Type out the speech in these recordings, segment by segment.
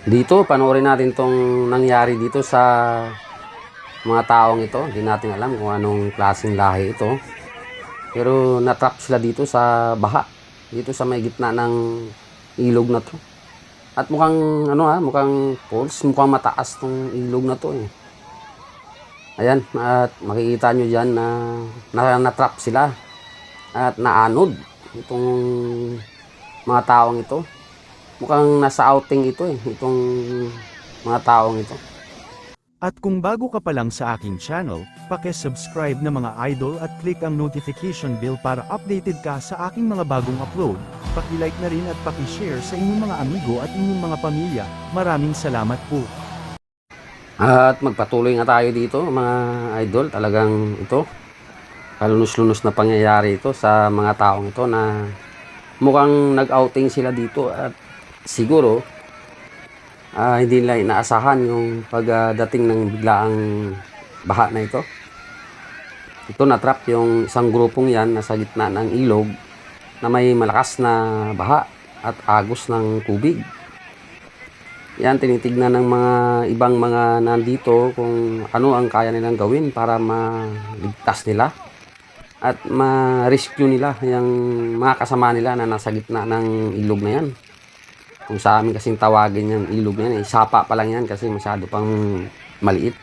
Dito, panoorin natin tong nangyari dito sa mga taong ito. Hindi natin alam kung anong klaseng lahi ito. Pero natrap sila dito sa baha. Dito sa may gitna ng ilog na to. At mukhang mukhang falls, mukhang mataas tong ilog na to eh. Ayan, at makikita nyo dyan na natrap sila at naanod itong mga taong ito. Mukhang nasa outing ito eh, itong mga taong ito. At kung bago ka pa lang sa aking channel, paki-subscribe na mga idol at click ang notification bell para updated ka sa aking mga bagong upload. Paki-like na rin at paki-share sa inyong mga amigo at inyong mga pamilya. Maraming salamat po. At magpatuloy nga tayo dito mga idol. Talagang ito, kalunos-lunos na pangyayari ito sa mga taong ito na mukhang nag-outing sila dito at siguro hindi nila inaasahan yung pagdating ng biglaang baha na ito. Ito natrap yung isang grupong yan nasa gitna ng ilog na may malakas na baha at agos ng tubig. Yan, tinitignan ng mga ibang mga nandito kung ano ang kaya nilang gawin para maligtas nila at ma-rescue nila yung mga kasama nila na nasa gitna ng ilog na yan. Kung sa amin kasing tawagin yung ilog na yan, sapa pa lang yan kasi masyado pang maliit.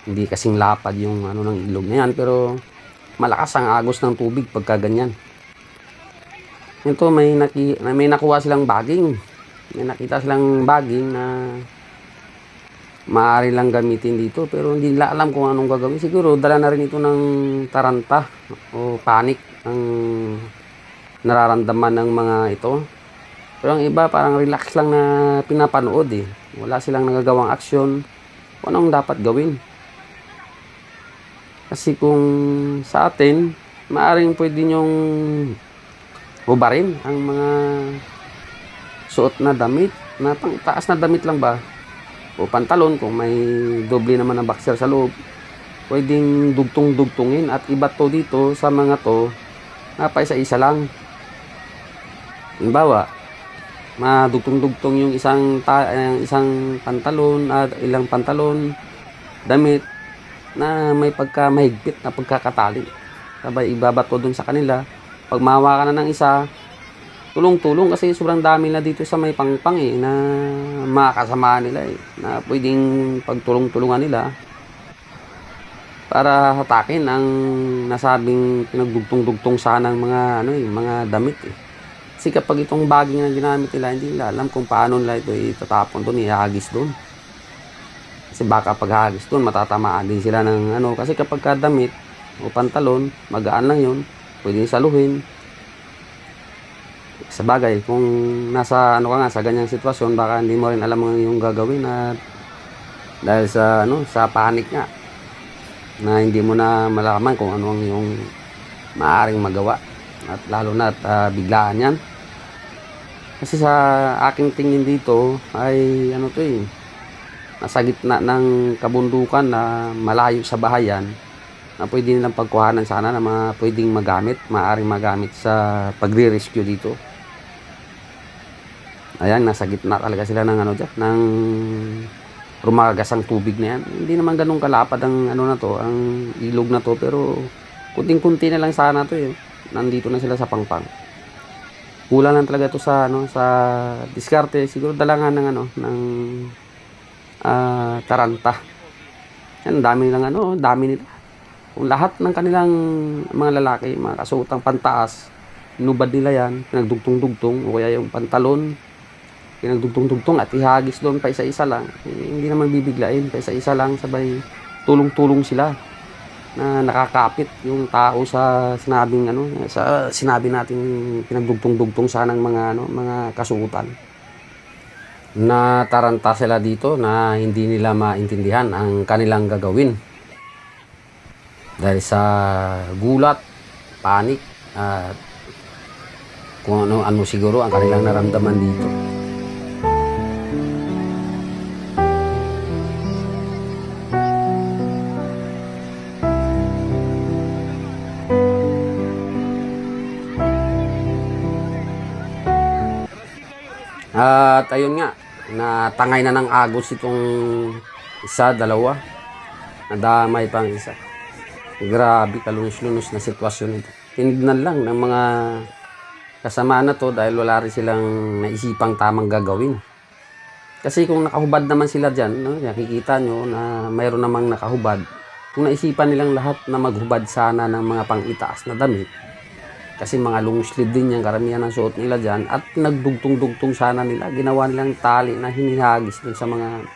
Hindi kasing lapad yung ng ilog na yan, pero malakas ang agos ng tubig pagka ganyan. Ito, may nakuha silang baging. May nakita silang baging na maaari lang gamitin dito, pero hindi nila alam kung anong gagawin. Siguro dala na rin ito ng taranta o panic ang nararamdaman ng mga ito. Pero ang iba parang relax lang na pinapanood eh. Wala silang nagagawang aksyon kung anong dapat gawin. Kasi kung sa atin, maaring pwede nyong hubarin ang mga suot na damit, na pang taas na damit lang ba o pantalon. Kung may doble naman na boxer sa loob, pwedeng dugtong-dugtungin at iba to dito sa mga to na paisa-isa lang. Halimbawa, madugtong-dugtong yung isang pantalon at ilang pantalon, damit na may mahigpit na pagkakatali. Sabay ibabato dun sa kanila. Pag mahawa ka na ng isa, tulong-tulong kasi sobrang dami na dito sa may pangpang eh, na makakasama nila eh, na pwedeng pagtulong-tulungan nila para hatakin ang nasabing pinagdugtong-dugtong sanang mga damit eh. Kasi kapag itong baging na ginamit nila, hindi nila alam kung paano nila ito itatapon doon, ihagis doon. Kasi baka paghagis doon, matatamaan din sila ng kasi kapag kadamit o pantalon, magaan lang yun, pwedeng saluhin. Sa bagay, kung nasa ka nga sa ganyang sitwasyon, baka hindi mo rin alam yung gagawin at dahil sa panic nga, na hindi mo na malaman kung ano ang yung maaaring magawa. At lalo na biglaan yan. Kasi sa aking tingin dito ay nasa gitna ng kabundukan na malayo sa bahayan na pwede nilang pagkuhanan sana na mga pwedeng maaaring magamit sa pagre-rescue dito. Ayan, nasa gitna talaga sila ng ng rumagasang tubig na yan. Hindi naman ganun kalapad ang ang ilog na to, pero kunting-kunti na lang sana to eh. Nandito na sila sa pangpang. Kulang lang talaga to sa sa diskarte. Siguro dalangan ng taranta. Yan, dami nila. Kung lahat ng kanilang mga lalaki, mga kasuotang pantaas, inubad nila yan, pinagdugtong-dugtong, o kaya yung pantalon, pinagdugtong-dugtong at ihagis doon pa isa-isa lang. Hindi naman bibiglain, pa isa-isa lang, sabay tulong-tulong sila na nakakapit yung tao sa sinabi natin pinagdugtong-dugtong sanang mga kasuotan. Nataranta sila dito na hindi nila maintindihan ang kanilang gagawin dahil sa gulat, panik at kung ano siguro ang kanilang naramdaman dito. At ayun nga, na tangay na ng agos itong isa, dalawa. Nadamay pang isa. Grabe, kalunos-lunos na sitwasyon ito. Tinignan lang ng mga kasama na to dahil wala rin silang naisipang tamang gagawin. Kasi kung nakahubad naman sila dyan, no, nakikita nyo na mayroon namang nakahubad. Kung naisipan nilang lahat na maghubad sana ng mga pang-itaas na damit, kasi mga long sleeve din yan, karamihan ng suot nila dyan, at nagdugtong-dugtong sana nila, ginawa nilang tali na hinihagis dun sa mga,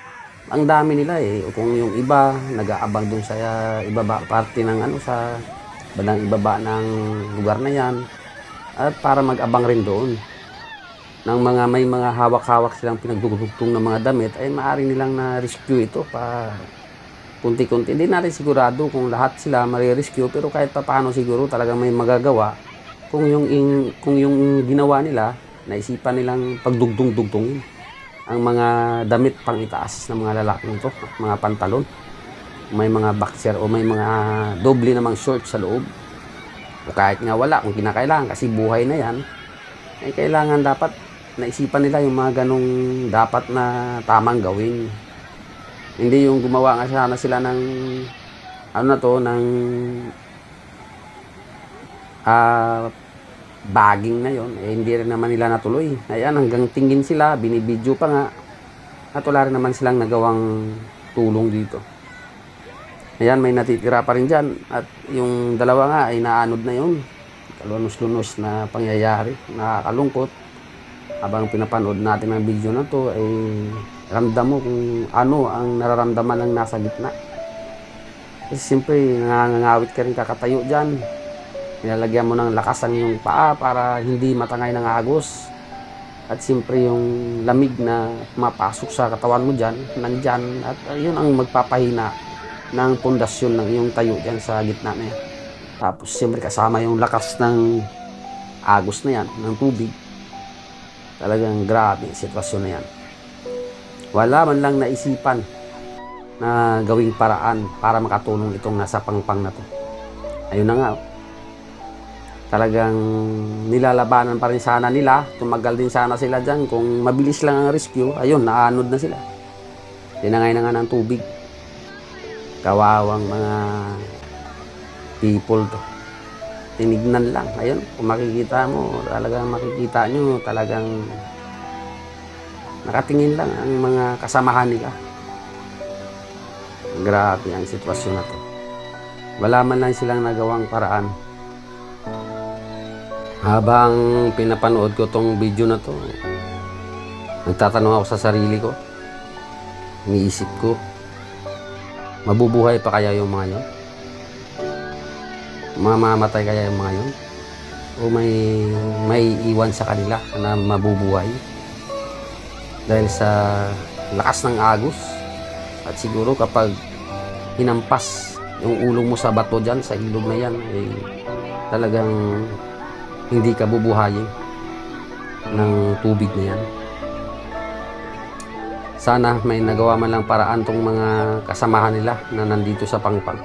ang dami nila eh. O kung yung iba, nag-aabang dun sa ibaba, parte ng ano, sa bandang ibaba ng lugar na yan, at para mag-abang rin doon ng mga may mga hawak-hawak silang pinagdugtong ng mga damit, ay maaari nilang na-rescue ito pa kunti-kunti. Hindi natin sigurado kung lahat sila marirescue, pero kahit pa paano siguro talagang may magagawa kung yung ginawa nila, naisipan nilang pagdugtong-dugtongin ang mga damit pang itaas ng mga lalaki nito, mga pantalon, may mga boxer o may mga doble namang short sa loob. O kahit nga wala, kung kinakailangan kasi buhay na yan, ay kailangan dapat naisipan nila yung mga ganong dapat na tamang gawin. Hindi yung gumawa nga sana sila ng ano na to, ng bagging na yon, eh hindi rin naman nila natuloy. Ayan, hanggang tingin sila, binibidyo pa nga, at wala rin naman silang nagawang tulong dito. Ayan, may natitira pa rin dyan, at yung dalawa nga ay naanod na yun. Kalunos-lunos na pangyayari, nakakalungkot. Habang pinapanood natin ang video na to, ay ramdam mo kung ano ang nararamdaman ng nasa gitna. Kasi siyempre, nangangawit ka rin kakatayo dyan. Nilalagyan mo ng lakas ang iyong paa para hindi matangay ng agos. At siyempre, yung lamig na mapasok sa katawan mo dyan, nandyan. At yun ang magpapahina ng pundasyon ng iyong tayo dyan sa gitna na yan. Tapos siyempre kasama yung lakas ng agos na yan, ng tubig. Talagang grabe sitwasyon na yan. Wala man lang naisipan na gawing paraan para makatulong itong nasa pangpang na to. Ayun na nga. Talagang nilalabanan pa rin sana nila. Tumagal din sana sila dyan. Kung mabilis lang ang rescue, ayun, naanod na sila. Tinangay na nga ng tubig. Kawawang mga people to. Tinignan lang. Ayun, kung makikita mo, talagang makikita nyo, talagang nakatingin lang ang mga kasamahan nila. Grabe ang sitwasyon na to. Wala man lang silang nagawang paraan. Habang pinapanood ko tong video na to, nagtatanong ako sa sarili ko. Iniisip ko, mabubuhay pa kaya yung mga yun? Mamamatay kaya yung mga yun? O may iwan sa kanila na mabubuhay dahil sa lakas ng agos? At siguro kapag hinampas yung ulo mo sa bato dyan, sa ilog na yan, eh, talagang hindi ka bubuhayin ng tubig na yan. Sana may nagawa man lang paraan tong mga kasamahan nila na nandito sa pangpang.